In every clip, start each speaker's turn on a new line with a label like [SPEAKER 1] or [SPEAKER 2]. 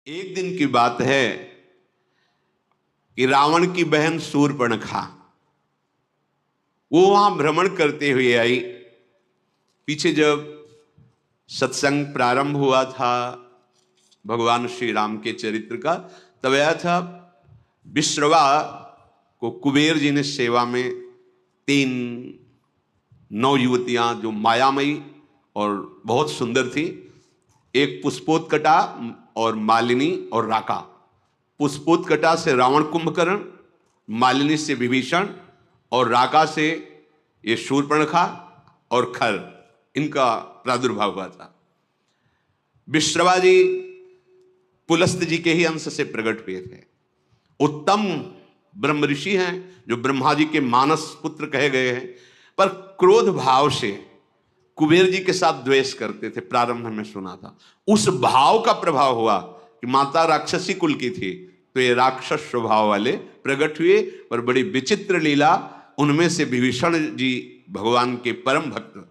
[SPEAKER 1] एक दिन की बात है कि रावण की बहन शूर्पणखा वो वहां भ्रमण करते हुए आई। पीछे जब सत्संग प्रारंभ हुआ था भगवान श्री राम के चरित्र का, तब आया था विश्रवा को कुबेर जी ने सेवा में 3 नौ युवतियां जो मायामयी और बहुत सुंदर थी, एक पुष्पोत्कटा और मालिनी और राका। पुष्पोत्कटा से रावण कुंभकर्ण, मालिनी से विभीषण और राका से ये शूर्पणखा और खर, इनका प्रादुर्भाव हुआ था। विश्रवा जी पुलस्त जी के ही अंश से प्रकट हुए थे। उत्तम ब्रह्म ऋषि हैं जो ब्रह्मा जी के मानस पुत्र कहे गए हैं, पर क्रोध भाव से कुबेर जी के साथ द्वेष करते थे। प्रारंभ में सुना था उस भाव का प्रभाव हुआ कि माता राक्षसी कुल की थी, तो ये राक्षस स्वभाव वाले प्रकट हुए। पर बड़ी विचित्र लीला, उनमें से विभीषण जी भगवान के परम भक्त।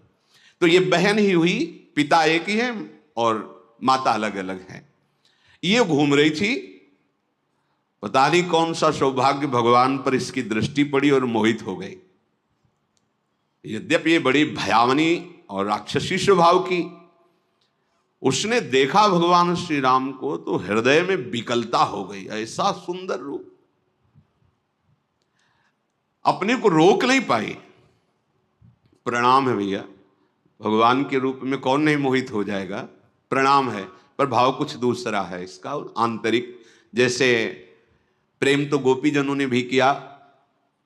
[SPEAKER 1] तो ये बहन ही हुई, पिता एक ही है और माता अलग अलग है। ये घूम रही थी, पता नहीं कौन सा सौभाग्य भगवान पर इसकी दृष्टि पड़ी और मोहित हो गई। यद्यपि ये बड़ी भयावनी और राक्षसी स्वभाव की, उसने देखा भगवान श्री राम को तो हृदय में विकलता हो गई। ऐसा सुंदर रूप, अपने को रोक नहीं पाई। प्रणाम है भैया, भगवान के रूप में कौन नहीं मोहित हो जाएगा, प्रणाम है। पर भाव कुछ दूसरा है इसका, आंतरिक। जैसे प्रेम तो गोपीजनों ने भी किया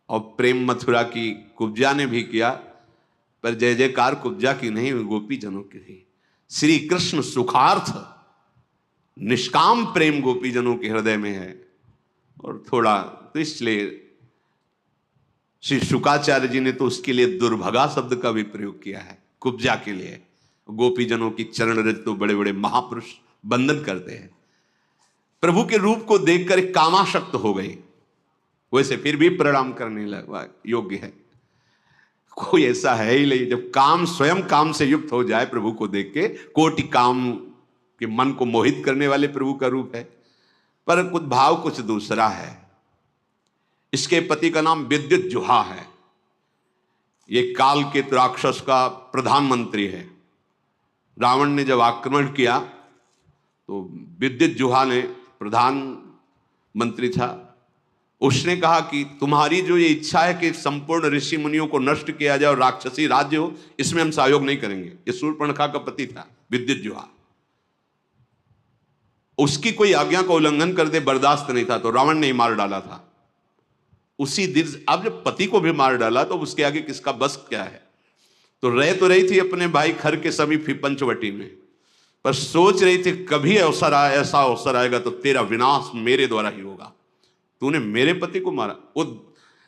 [SPEAKER 1] और प्रेम मथुरा की कुब्जा ने भी किया, पर जय जयकार कुब्जा की नहीं, गोपीजनों की थी। श्री कृष्ण सुखार्थ निष्काम प्रेम गोपीजनों के हृदय में है। और थोड़ा तो इसलिए श्री शुकाचार्य जी ने तो उसके लिए दुर्भगा शब्द का भी प्रयोग किया है कुब्जा के लिए। गोपीजनों की चरण रज तो बड़े बड़े महापुरुष बंधन करते हैं। प्रभु के रूप को देखकर कामाशक्त हो गई, वैसे फिर भी प्रणाम करने लगा योग्य है। कोई ऐसा है ही नहीं, जब काम स्वयं काम से युक्त हो जाए प्रभु को देख के, कोटि काम के मन को मोहित करने वाले प्रभु का रूप है। पर कुछ भाव कुछ दूसरा है। इसके पति का नाम विद्युज्जुहा है। ये काल के राक्षस का प्रधानमंत्री है। रावण ने जब आक्रमण किया तो विद्युज्जुहा ने, प्रधानमंत्री था, उसने कहा कि तुम्हारी जो ये इच्छा है कि संपूर्ण ऋषि मुनियों को नष्ट किया जाए और राक्षसी राज्य हो, इसमें हम सहयोग नहीं करेंगे। ये शूर्पणखा का पति था विद्युज्जुहा। उसकी कोई आज्ञा का उल्लंघन कर दे बर्दाश्त नहीं था, तो रावण ने ही मार डाला था उसी दिन। अब जब पति को भी मार डाला तो उसके आगे किसका बस क्या है। तो रही थी अपने भाई खर के समीप ही पंचवटी में, पर सोच रही थी कभी ऐसा अवसर आएगा तो तेरा विनाश मेरे द्वारा ही होगा। तूने मेरे पति को मारा। वो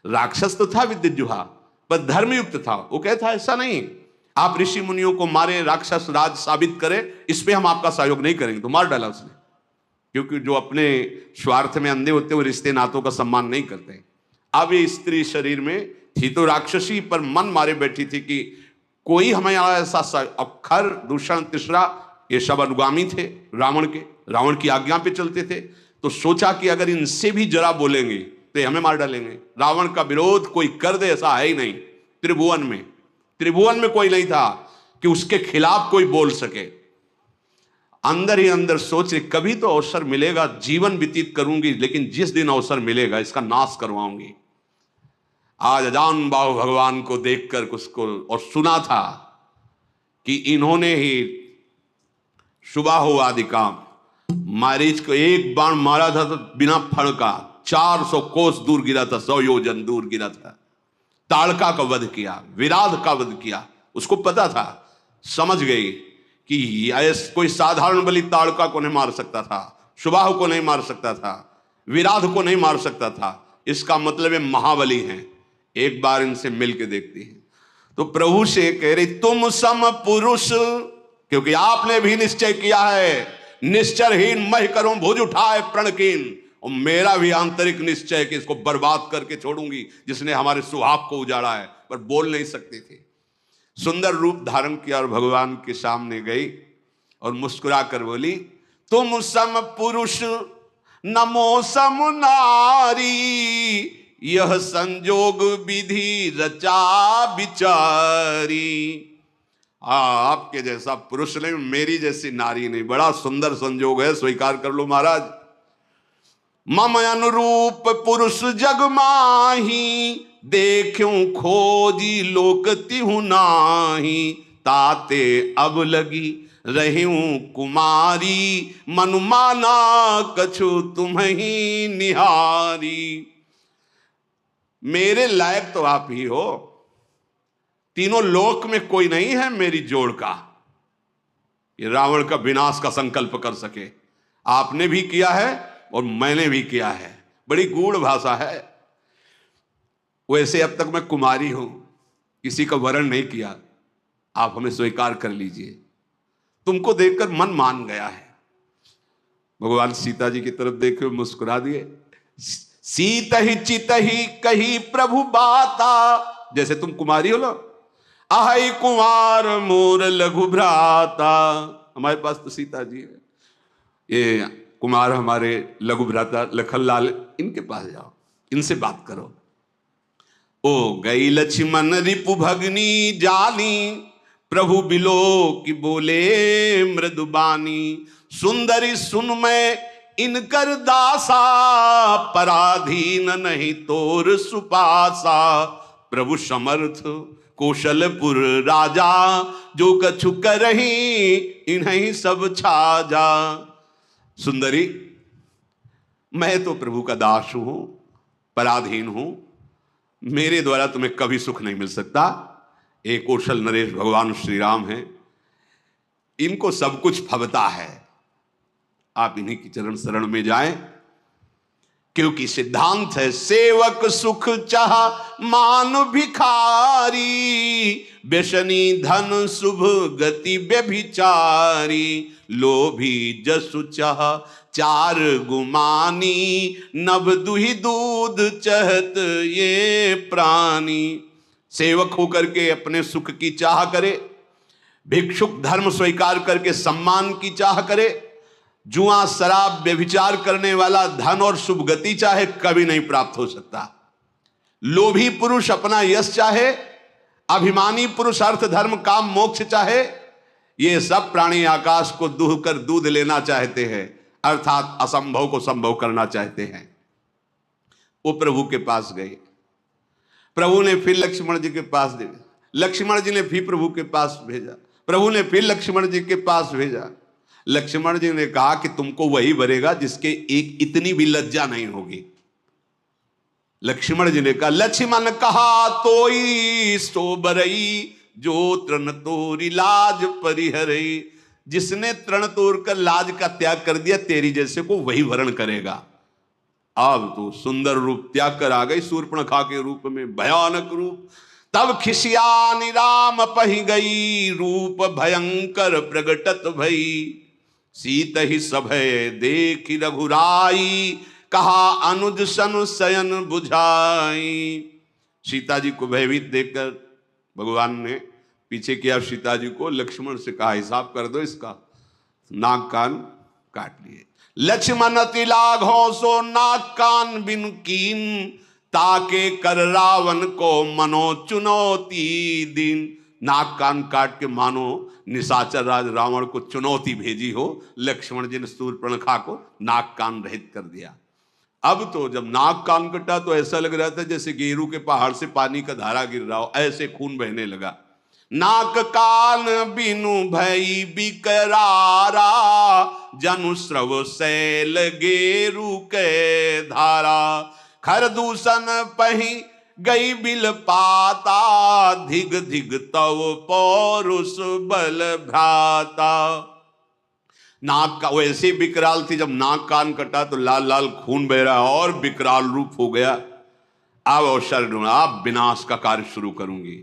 [SPEAKER 1] राक्षस तो था विद्युज्जुहा, पर धर्मयुक्त था। वो कहता ऐसा नहीं, आप ऋषि मुनियों को मारे, राक्षस राज साबित करें, इस पे हम आपका सहयोग नहीं करेंगे। तो मार डाला उसने, क्योंकि जो अपने स्वार्थ में अंधे होते वो रिश्ते नातों का सम्मान नहीं करते। अब ये स्त्री शरीर में थी तो राक्षसी, पर मन मारे बैठी थी कि कोई हमें ऐसा अक्षर दूषण तीसरा, ये सब अनुगामी थे रावण के, रावण की आज्ञा पे चलते थे। तो सोचा कि अगर इनसे भी जरा बोलेंगे तो ये हमें मार डालेंगे। रावण का विरोध कोई कर दे ऐसा है ही नहीं। त्रिभुवन में कोई नहीं था कि उसके खिलाफ कोई बोल सके। अंदर ही अंदर सोच रही कभी तो अवसर मिलेगा, जीवन व्यतीत करूंगी, लेकिन जिस दिन अवसर मिलेगा इसका नाश करवाऊंगी। आज अजान बाहु भगवान को देखकर उसको और सुना था कि इन्होंने ही सुबह हो आदि काम, मारीच को एक बाण मारा था तो बिना फण का 400 कोस दूर गिरा था, 100 योजन दूर गिरा था। ताड़का का वध किया, विराध का वध किया। उसको पता था, समझ गई कि कोई साधारण बलि ताड़का को नहीं मार सकता था, सुबाहु को नहीं मार सकता था, विराध को नहीं मार सकता था। इसका मतलब है महाबली हैं, एक बार इनसे मिल के देखती है। तो प्रभु से कह रही तुम सम पुरुष, क्योंकि आपने भी निश्चय किया है निश्चरहीन मह करूं भुज उठाए प्रणकीन। और मेरा भी आंतरिक निश्चय है कि इसको बर्बाद करके छोड़ूंगी जिसने हमारे सुहाग को उजाड़ा है। पर बोल नहीं सकती थी। सुंदर रूप धारण किया और भगवान के सामने गई और मुस्कुरा कर बोली तुम सम पुरुष नमो सम नारी, यह संजोग विधि रचा विचारी। आपके जैसा पुरुष नहीं, मेरी जैसी नारी नहीं, बड़ा सुंदर संजोग है, स्वीकार कर लो महाराज। मम अनुरूप पुरुष जग माही, देखूं खोजी लोक तिहु नाही। ताते अब लगी रहूं कुमारी, मनुमाना कछु तुम्हीं निहारी। मेरे लायक तो आप ही हो, तीनों लोक में कोई नहीं है मेरी जोड़ का, ये रावण का विनाश का संकल्प कर सके। आपने भी किया है और मैंने भी किया है, बड़ी गूढ़ भाषा है। वैसे अब तक मैं कुमारी हूं, किसी का वरण नहीं किया, आप हमें स्वीकार कर लीजिए। तुमको देखकर मन मान गया है। भगवान सीता जी की तरफ देखे मुस्कुरा दिए। सीत ही चित ही कही प्रभु बाता, जैसे तुम कुमारी हो ना, आहै कुमार मोर लघु भ्राता। हमारे पास तो सीता जी है, ये कुमार हमारे लघु भ्राता लखनलाल, इनके पास जाओ, इनसे बात करो। ओ गई लक्ष्मण रिपु भगनी जानी, प्रभु बिलो की बोले मृदुबानी। सुंदरी सुन मैं इनकर दासा, पराधीन नहीं तोर सुपासा। प्रभु समर्थ कौशलपुर राजा, जो कछु करही इन्हीं सब छाजा। सुंदरी, मैं तो प्रभु का दास हूं, पराधीन हूं, मेरे द्वारा तुम्हें कभी सुख नहीं मिल सकता। एक कौशल नरेश भगवान श्री राम हैं, इनको सब कुछ फबता है, आप इन्हीं की चरण शरण में जाएं, क्योंकि सिद्धांत है सेवक सुख चाह मान भिखारी। व्यसनी धन शुभ गति व्यभिचारी, लोभी जसु चाह चार गुमानी। नभ दुहि दूध चहत ये प्राणी। सेवक होकर के अपने सुख की चाह करे, भिक्षुक धर्म स्वीकार करके सम्मान की चाह करे, जुआ शराब व्यभिचार करने वाला धन और शुभ गति चाहे, कभी नहीं प्राप्त हो सकता। लोभी पुरुष अपना यश चाहे, अभिमानी पुरुष अर्थ धर्म काम मोक्ष चाहे, ये सब प्राणी आकाश को दूह कर दूध लेना चाहते हैं, अर्थात असंभव को संभव करना चाहते हैं। वो प्रभु के पास गए, प्रभु ने फिर लक्ष्मण जी के पास दे, लक्ष्मण जी ने फिर प्रभु के पास भेजा, प्रभु ने फिर लक्ष्मण जी के पास भेजा। लक्ष्मण जी ने कहा कि तुमको वही भरेगा जिसके एक इतनी भी लज्जा नहीं होगी। लक्ष्मण जी ने कहा, लक्ष्मण कहा तोई सो बरई, जो तृण तोरी लाज परिहरई। जिसने तृण तोड़ कर लाज का त्याग कर दिया, तेरी जैसे को वही वरण करेगा। अब तो सुंदर रूप त्याग कर आ गई शूर्पणखा के रूप में, भयानक रूप। तब खिसियानी राम पही गई, रूप भयंकर प्रगटत भई। सीत ही सभय देखी रघुराई, कहा अनुज सन शयन बुझाई। सीता जी को भयभीत देखकर भगवान ने पीछे किया सीता जी को, लक्ष्मण से कहा हिसाब कर दो इसका। नाक कान काट लिए। लक्ष्मण अति लाघो सो नाक कान बिन कीन, ताके कर रावण को मनो चुनौती दिन। नाक कान काट के मानो निशाचर राज रावण को चुनौती भेजी हो। लक्ष्मण जी ने शूर्पणखा को नाक कान रहित कर दिया। अब तो जब नाक कान कटा तो ऐसा लग रहा था जैसे गेरू के पहाड़ से पानी का धारा गिर रहा हो, ऐसे खून बहने लगा। नाक कान बिनु भई बिकरारा, जनु स्रव शैल गेरू के धारा। खर दूषण पही गई बिल पाता, धिग धिग तव पौरुष बल भ्राता। नाक का वैसे विकराल थी, जब नाक कान कटा तो लाल लाल खून बह रहा और विकराल रूप हो गया। अब अवसर ढूंढा, अब विनाश का कार्य शुरू करूंगी।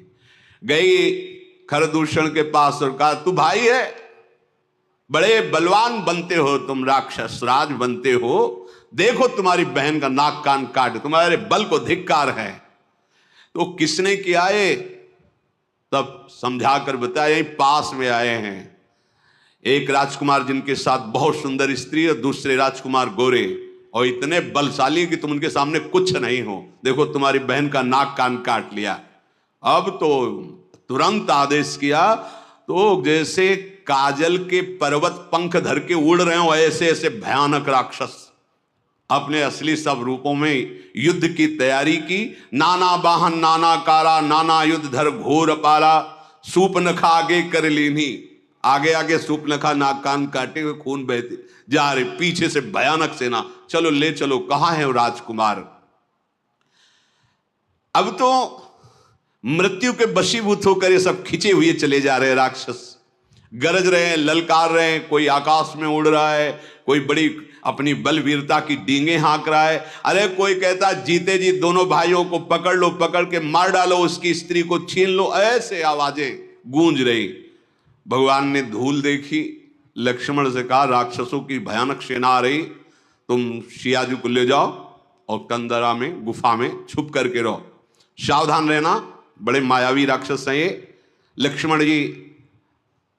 [SPEAKER 1] गई खरदूषण के पास और कहा, तू भाई है, बड़े बलवान बनते हो तुम, राक्षस राज बनते हो, देखो तुम्हारी बहन का नाक कान काट, तुम्हारे बल को धिक्कार है। तो किसने किया है? तब समझा कर बताया, यही पास में आए हैं, एक राजकुमार जिनके साथ बहुत सुंदर स्त्री और दूसरे राजकुमार गोरे और इतने बलशाली कि तुम उनके सामने कुछ नहीं हो। देखो तुम्हारी बहन का नाक कान काट लिया। अब तो तुरंत आदेश किया, तो जैसे काजल के पर्वत पंख धर के उड़ रहे हो ऐसे ऐसे भयानक राक्षस अपने असली सब रूपों में युद्ध की तैयारी की। नाना वाहन नाना कारा, नाना युद्ध धर घोर पारा, सूपनखा आगे कर लीनी। आगे आगे सूपनखा नाक कान काटे हुए खून बहते जा रहे, पीछे से भयानक सेना। चलो ले चलो, कहां है वो राजकुमार। अब तो मृत्यु के वशीभूत होकर ये सब खिंचे हुए चले जा रहे राक्षस, गरज रहे हैं, ललकार रहे हैं। कोई आकाश में उड़ रहा है, कोई बड़ी अपनी बलवीरता की डींगे हाँक रहा है। अरे कोई कहता जीते जी दोनों भाइयों को पकड़ लो, पकड़ के मार डालो, उसकी स्त्री को छीन लो। ऐसे आवाजें गूंज रही। भगवान ने धूल देखी, लक्ष्मण से कहा राक्षसों की भयानक सेना आ रही, तुम सिया जी को ले जाओ और कंदरा में गुफा में छुप करके रहो, सावधान रहना, बड़े मायावी राक्षस हैं ये। लक्ष्मण जी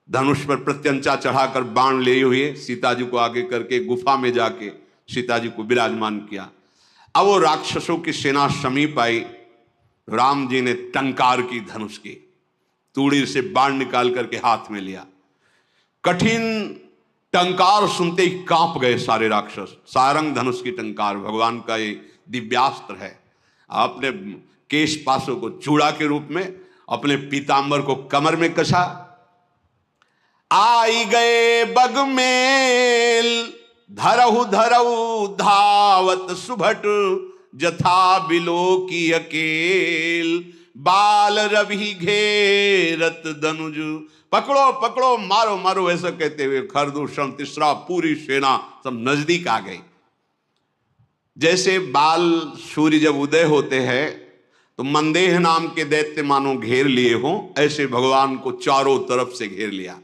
[SPEAKER 1] धनुष पर प्रत्यंचा चढ़ाकर बाण लिए हुए सीता जी को आगे करके गुफा में जाके सीता जी को विराजमान किया। अब वो राक्षसों की सेना समीप आई, राम जी ने टंकार की धनुष की, तूड़ी से बाण निकाल करके हाथ में लिया। कठिन टंकार सुनते ही कांप गए सारे राक्षस। सारंग धनुष की टंकार भगवान का ये दिव्यास्त्र है। आपने केश पासों को चूड़ा के रूप में, अपने पीतांबर को कमर में कसा। आई गए बगमेल, धरहु धरहु धावत सुभट, जथा बिलो की अकेल, बाल रवि घेरत दनुज। पकड़ो पकड़ो, मारो मारो, ऐसा कहते हुए खरदूषण तीसरा पूरी सेना सब नजदीक आ गई। जैसे बाल सूर्य जब उदय होते हैं तो मंदेह नाम के दैत्य मानो घेर लिए हों, ऐसे भगवान को चारों तरफ से घेर लिया।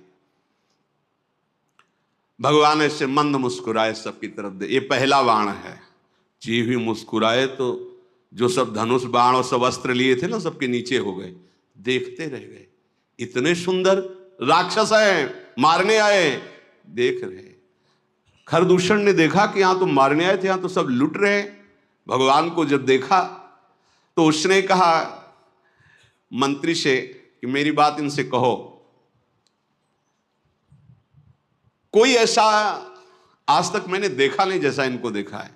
[SPEAKER 1] भगवान ऐसे मंद मुस्कुराए सबकी तरफ दे। ये पहला बाण है। जी भी मुस्कुराए तो जो सब धनुष बाण और सब अस्त्र लिए थे ना, सबके नीचे हो गए, देखते रह गए। इतने सुंदर राक्षस हैं, मारने आए, देख रहे। खरदूषण ने देखा कि यहां तो मारने आए थे, यहां तो सब लुट रहे। भगवान को जब देखा तो उसने कहा मंत्री से कि मेरी बात इनसे कहो। कोई ऐसा आज तक मैंने देखा नहीं जैसा इनको देखा है।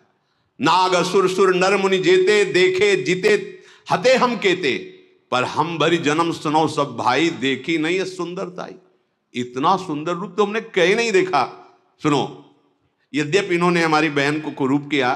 [SPEAKER 1] नाग असुर सुर नर मुनि जेते, देखे जीते हते हम केते, पर हम भरी जन्म सुनो सब भाई, देखी नहीं है सुंदरताई। इतना सुंदर रूप तो हमने कहीं नहीं देखा। सुनो, यद्यपि इन्होंने हमारी बहन को कुरूप किया,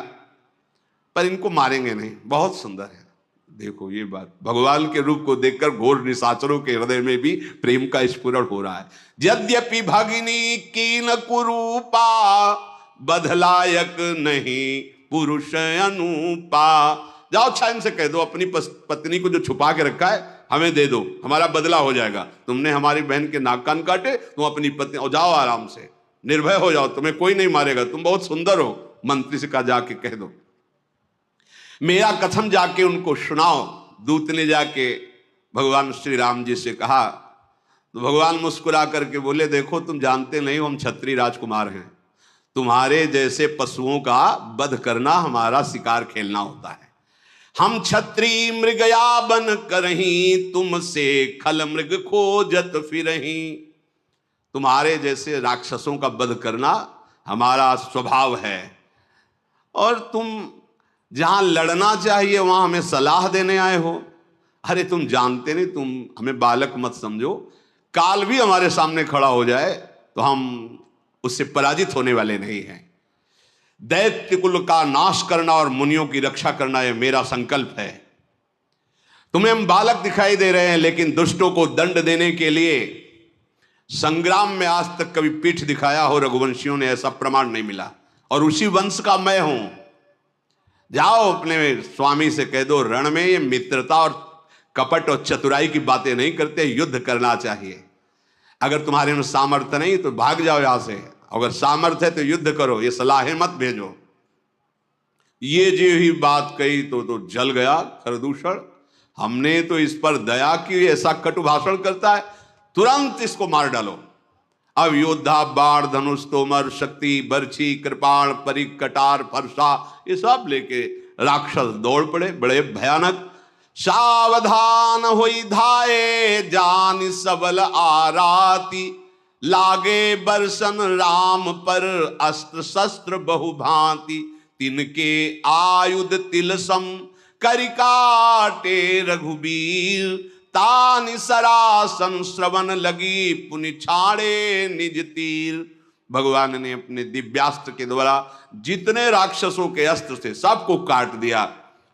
[SPEAKER 1] पर इनको मारेंगे नहीं, बहुत सुंदर है। देखो ये बात, भगवान के रूप को देखकर घोर निशाचरों के हृदय में भी प्रेम का स्फुरण हो रहा है। यद्यपि भगिनी कीन कुरूपा, बधलायक नहीं पुरुष अनुपा। जाओ अच्छा इनसे कह दो अपनी पत्नी को जो छुपा के रखा है हमें दे दो, हमारा बदला हो जाएगा। तुमने हमारी बहन के नाक कान काटे, तुम अपनी पत्नी, और जाओ आराम से, निर्भय हो जाओ, तुम्हें कोई नहीं मारेगा, तुम बहुत सुंदर हो। मंत्री से कहा जाके कह दो, मेरा कथन जाके उनको सुनाओ। दूत ने जाके भगवान श्री राम जी से कहा तो भगवान मुस्कुरा करके बोले, देखो तुम जानते नहीं हो हम क्षत्रिय राजकुमार हैं, तुम्हारे जैसे पशुओं का वध करना हमारा शिकार खेलना होता है। हम क्षत्रिय मृगया बन करही, तुमसे खल मृग खोजत फिरही। तुम्हारे जैसे राक्षसों का वध करना हमारा स्वभाव है, और तुम जहां लड़ना चाहिए वहां हमें सलाह देने आए हो। अरे तुम जानते नहीं, तुम हमें बालक मत समझो, काल भी हमारे सामने खड़ा हो जाए तो हम उससे पराजित होने वाले नहीं हैं। दैत्य कुल का नाश करना और मुनियों की रक्षा करना यह मेरा संकल्प है। तुम्हें हम बालक दिखाई दे रहे हैं, लेकिन दुष्टों को दंड देने के लिए संग्राम में आज तक कभी पीठ दिखाया हो रघुवंशियों ने, ऐसा प्रमाण नहीं मिला, और उसी वंश का मैं हूं। जाओ अपने स्वामी से कह दो, रण में ये मित्रता और कपट और चतुराई की बातें नहीं करते, युद्ध करना चाहिए। अगर तुम्हारे में सामर्थ्य नहीं तो भाग जाओ यहां से, अगर सामर्थ्य है तो युद्ध करो, ये सलाहें मत भेजो। ये जो ही बात कही तो जल गया खरदूषण। हमने तो इस पर दया की, ऐसा कटु भाषण करता है, तुरंत इसको मार डालो। अब योद्धा बाण धनुष तोमर शक्ति बर्छी कृपाण परिक कटार फरसा ये सब लेके राक्षस दौड़ पड़े, बड़े भयानक। सावधान होई धाये जान सबल आराती, लागे बरसन राम पर अस्त्र शस्त्र बहुभांति, तिनके आयुध तिलसम करि काटे रघुबीर, तानि सरासन श्रवण लगी पुनि छाड़े निज तीर। भगवान ने अपने दिव्यास्त्र के द्वारा जितने राक्षसों के अस्त्र थे सबको काट दिया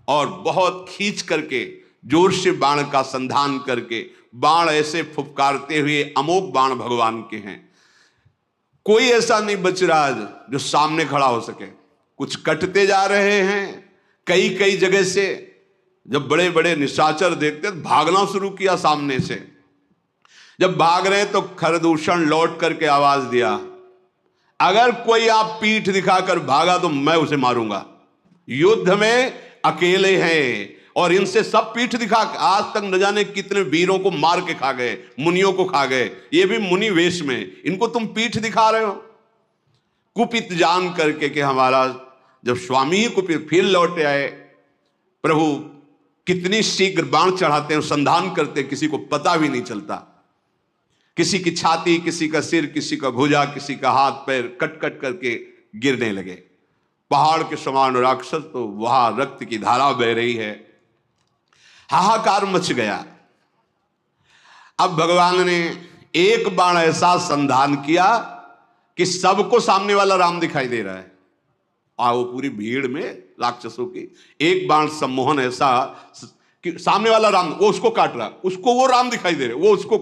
[SPEAKER 1] और बहुत खींच करके जोर से बाण का संधान करके बाण ऐसे फुफकारते हुए, अमोघ बाण भगवान के हैं, कोई ऐसा नहीं बच रहा जो सामने खड़ा हो सके। कुछ कटते जा रहे हैं कई कई जगह से। जब बड़े बड़े निशाचर देखते तो भागना शुरू किया सामने से। जब भाग रहे तो खरदूषण लौट करके आवाज दिया, अगर कोई आप पीठ दिखाकर भागा तो मैं उसे मारूंगा। युद्ध में अकेले हैं और इनसे सब पीठ दिखा, आज तक न जाने कितने वीरों को मार के खा गए, मुनियों को खा गए, ये भी मुनि वेश में, इनको तुम पीठ दिखा रहे हो। कुपित जान करके कि हमारा जब स्वामी ही कुपित, फिर लौटे आए। प्रभु कितनी शीघ्र बाण चढ़ाते हैं, संधान करते हैं, किसी को पता भी नहीं चलता। किसी की छाती, किसी का सिर, किसी का भुजा, किसी का हाथ पैर कट कट करके गिरने लगे। पहाड़ के समान राक्षस, तो वहां रक्त की धारा बह रही है, हाहाकार मच गया। अब भगवान ने एक बाण ऐसा संधान किया कि सबको सामने वाला राम दिखाई दे रहा है। वो पूरी भीड़ में राक्षसों की एक बाण सम्मोहन ऐसा कि सामने वाला राम, वो उसको काट रहा, उसको वो राम दिखाई दे रहे, वो उसको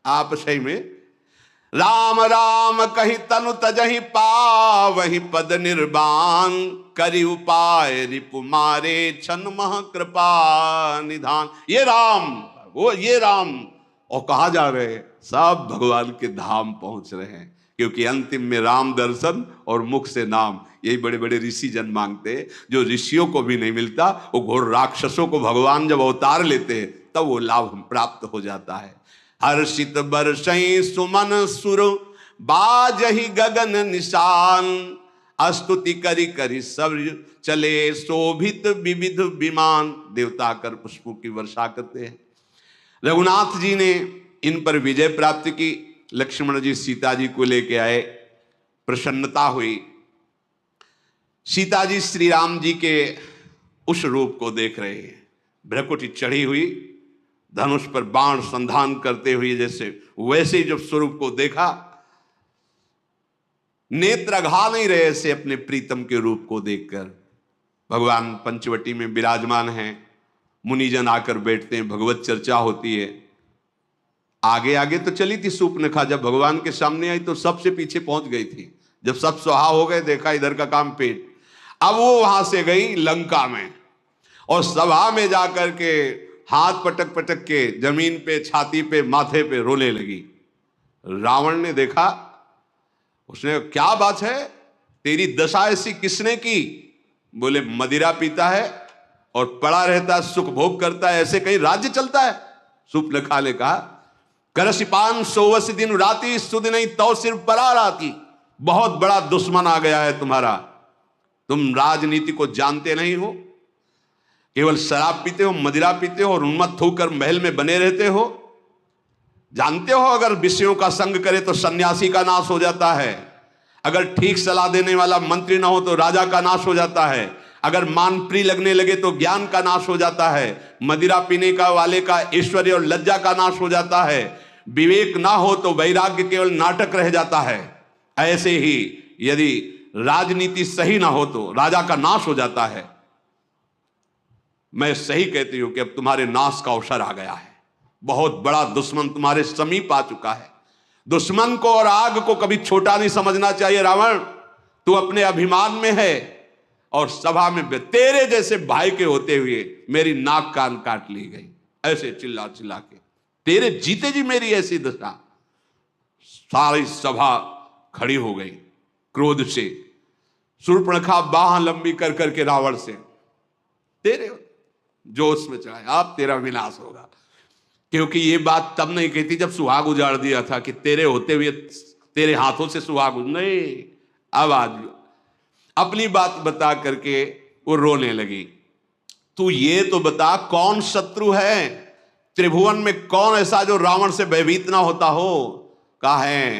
[SPEAKER 1] आप सही में राम राम कही तनु तजहि पावहि पद निर्वाण, करि उपाय रिपु मारे छन मह कृपा निधान। ये राम, वो ये राम, और कहा जा रहे हैं सब भगवान के धाम पहुंच रहे हैं, क्योंकि अंतिम में राम दर्शन और मुख से नाम, यही बड़े बड़े ऋषि जन मांगते हैं, जो ऋषियों को भी नहीं मिलता। वो घोर राक्षसों को भगवान जब अवतार लेते हैं तब वो लाभ प्राप्त हो जाता है। हर्षित बरसई सुमन सुर बाजहि गगन निशान, स्तुति करि करि सब चले शोभित विविध विमान। देवता कर पुष्पों की वर्षा करते हैं। रघुनाथ जी ने इन पर विजय प्राप्त की। लक्ष्मण जी सीता जी को लेके आए, प्रसन्नता हुई। सीता जी श्री राम जी के उस रूप को देख रहे हैं, भ्रकुटी चढ़ी हुई, धनुष पर बाण संधान करते हुए, जैसे वैसे ही जब स्वरूप को देखा, नेत्र अघा नहीं रहे ऐसे अपने प्रीतम के रूप को देखकर। भगवान पंचवटी में विराजमान हैं, मुनिजन आकर बैठते हैं, भगवत चर्चा होती है। आगे आगे तो चली थी सूर्पनखा, जब भगवान के सामने आई तो सबसे पीछे पहुंच गई थी। जब सब सुहा हो गए, देखा इधर का काम पेट। अब वो वहां से गई लंका में और सभा में जाकर के हाथ पटक पटक के जमीन पे, छाती पे, माथे पे रोने लगी। रावण ने देखा, उसने क्या बात है, तेरी दशा ऐसी किसने की? बोले मदिरा पीता है और पड़ा रहता है, सुख भोग करता है, ऐसे कहीं राज्य चलता है? सूर्पनखा ने कहा, करसिपान सोवस दिन राती सुध नहीं तो सिर्फ परा राती। बहुत बड़ा दुश्मन आ गया है तुम्हारा, तुम राजनीति को जानते नहीं हो, केवल शराब पीते हो, मदिरा पीते हो और उन्मत्त होकर महल में बने रहते हो। जानते हो अगर विषयों का संग करे तो सन्यासी का नाश हो जाता है, अगर ठीक सलाह देने वाला मंत्री ना हो तो राजा का नाश हो जाता है, अगर मान प्रिय लगने लगे तो ज्ञान का नाश हो जाता है, मदिरा पीने का वाले का ऐश्वर्य और लज्जा का नाश हो जाता है, विवेक ना हो तो वैराग्य केवल नाटक रह जाता है। ऐसे ही यदि राजनीति सही ना हो तो राजा का नाश हो जाता है। मैं सही कहती हूं कि अब तुम्हारे नाश का अवसर आ गया है। बहुत बड़ा दुश्मन तुम्हारे समीप आ चुका है। दुश्मन को और आग को कभी छोटा नहीं समझना चाहिए। रावण, तू अपने अभिमान में है और सभा में तेरे जैसे भाई के होते हुए मेरी नाक कान काट ली गई, ऐसे चिल्ला चिल्ला के, तेरे जीते जी मेरी ऐसी दशा। सारी सभा खड़ी हो गई क्रोध से। शूर्पणखा बाह लंबी कर करके रावण से, तेरे जोश में चढ़ाए, अब तेरा विनाश होगा। क्योंकि ये बात तब नहीं कहती जब सुहाग उजाड़ दिया था कि तेरे होते हुए तेरे हाथों से सुहाग नहीं। अब आज अपनी बात बता करके वो रोने लगी। तू ये तो बता कौन शत्रु है त्रिभुवन में, कौन ऐसा जो रावण से भयभीत ना होता हो। कहा है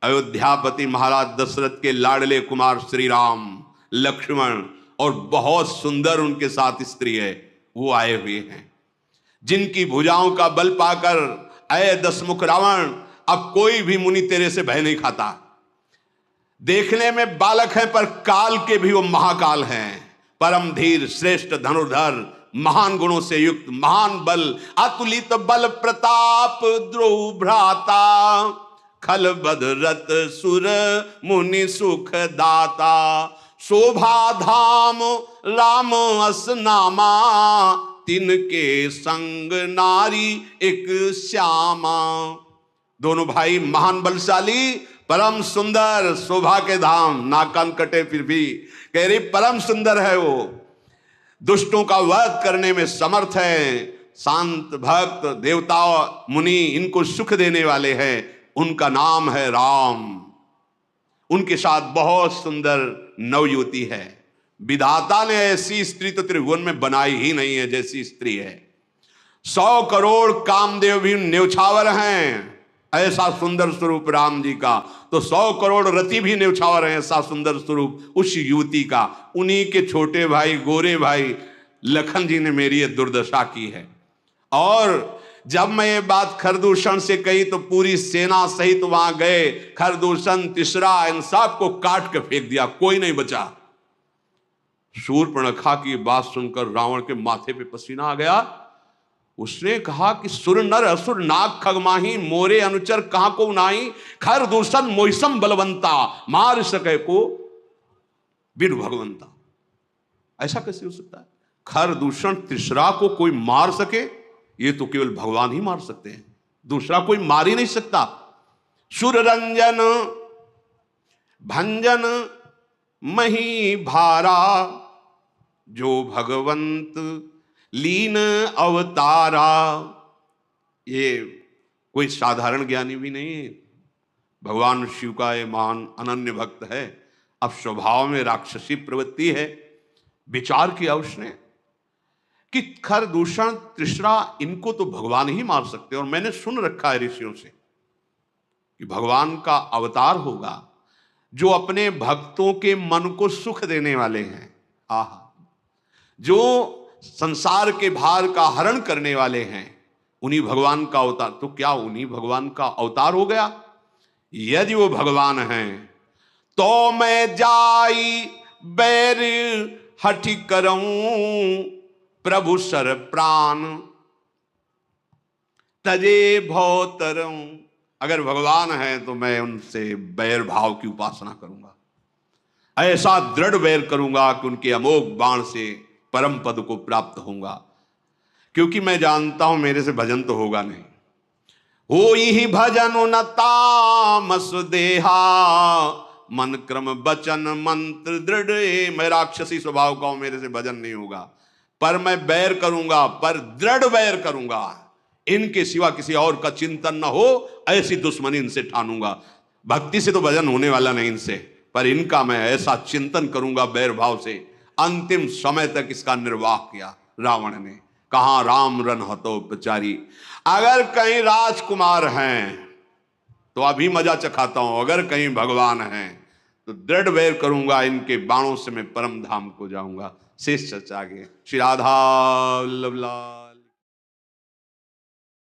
[SPEAKER 1] अयोध्यापति महाराज दशरथ के लाडले कुमार श्री राम, लक्ष्मण और बहुत सुंदर उनके साथ स्त्री है, वो आए हुए हैं, जिनकी भुजाओं का बल पाकर अय दशमुख रावण अब कोई भी मुनि तेरे से भय नहीं खाता। देखने में बालक है पर काल के भी वो महाकाल हैं, परम धीर श्रेष्ठ धनुर्धर, महान गुणों से युक्त, महान बल, अतुलित बल प्रताप, द्रोह भ्राता, खल बदरत सुर मुनि सुख दाता, शोभा धाम राम अस नामा, तिनके संग नारी एक श्यामा। दोनों भाई महान बलशाली, परम सुंदर, शोभा के धाम, नाकान कटे फिर भी कह रही परम सुंदर है वो, दुष्टों का वध करने में समर्थ है, शांत भक्त, देवता मुनि इनको सुख देने वाले हैं, उनका नाम है राम। उनके साथ बहुत सुंदर नवयुवती है। विधाता ने ऐसी स्त्री तो त्रिभुवन में बनाई ही नहीं है जैसी स्त्री है। 100 करोड़ कामदेव भी न्यौछावर हैं ऐसा सुंदर स्वरूप राम जी का, तो 100 करोड़ रति भी न्यौछावर हैं ऐसा सुंदर स्वरूप उस युवती का। उन्हीं के छोटे भाई गोरे भाई लखन जी ने मेरी ये दुर्दशा की है। और जब मैं ये बात खरदूषण से कही तो पूरी सेना सहित वहां गए, खरदूषण, तिसरा, इन सब को काट के फेंक दिया, कोई नहीं बचा। शूर्पणखा की बात सुनकर रावण के माथे पे पसीना आ गया। उसने कहा कि सुर नर असुर नाग खगमाही, मोरे अनुचर कहां को नाही, खरदूषण मोहिसम बलवंता, मार सके को बिनु भगवंता। ऐसा कैसे हो सकता है? खरदूषण तिसरा को कोई मार सके, ये तो केवल भगवान ही मार सकते हैं, दूसरा कोई मार ही नहीं सकता। सुर रंजन भंजन मही भारा, जो भगवंत लीन अवतारा। ये कोई साधारण ज्ञानी भी नहीं है, भगवान शिव का ये महान अनन्य भक्त है। अब स्वभाव में राक्षसी प्रवृत्ति है। विचार किया उसने कि खरदूषण तिसरा इनको तो भगवान ही मार सकते हैं, और मैंने सुन रखा है ऋषियों से कि भगवान का अवतार होगा जो अपने भक्तों के मन को सुख देने वाले हैं। आहा, जो संसार के भार का हरण करने वाले हैं, उन्हीं भगवान का अवतार। तो क्या उन्हीं भगवान का अवतार हो गया? यदि वो भगवान हैं तो मैं जाई बैर हठि करऊं, प्रभु सर प्राण तजे भौतरऊं। अगर भगवान है तो मैं उनसे बैर भाव की उपासना करूंगा, ऐसा दृढ़ बैर करूंगा कि उनके अमोघ बाण से परम पद को प्राप्त होऊंगा, क्योंकि मैं जानता हूं मेरे से भजन तो होगा नहीं। हो ही भजन न तामस देहा, मन क्रम वचन मंत्र दृढ़। मैं राक्षसी स्वभाव का हूं, मेरे से भजन नहीं होगा, पर मैं बैर करूंगा, पर दृढ़ बैर करूंगा। इनके सिवा किसी और का चिंतन न हो, ऐसी दुश्मनी इनसे ठानूंगा। भक्ति से तो भजन होने वाला नहीं इनसे, पर इनका मैं ऐसा चिंतन करूंगा बैर भाव से। अंतिम समय तक इसका निर्वाह किया रावण ने। कहां राम रन हतोपचारी। अगर कहीं राजकुमार हैं तो अभी मजा चखाता हूं, अगर कहीं भगवान हैं तो दृढ़ बैर करूंगा, इनके बाणों से मैं परम धाम को जाऊंगा। शेष चर्चा आगे। श्री राधा वल्लभ लाल।